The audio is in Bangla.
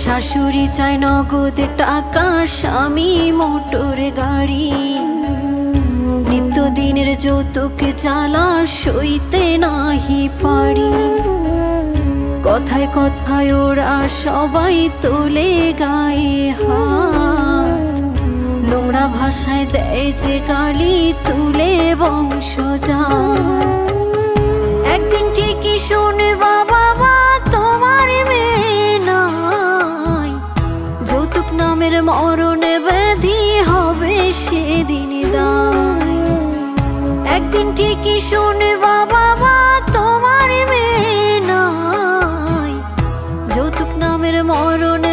শাশুড়ি চায় নগদ টাকা, স্বামী মোটর গাড়ি। নিত্যদিনের যৌতুক জ্বালা সইতে নাহি পারি। কথায় কথায় ওরা সবাই তোলে গায়ে হাত, নোংরা ভাষায় দেয় যে গালি, তুলে বংশজাত। একদিন ঠিকই শুনবা বাবা তোমার মেয়ে নাই, যৌতুক নামের মরণে ব্যাধি হবে সেদিন দায়। একদিন ঠিকই শুনবা বাবা তোমার মেয়ে নাই, যৌতুক নামের মরণে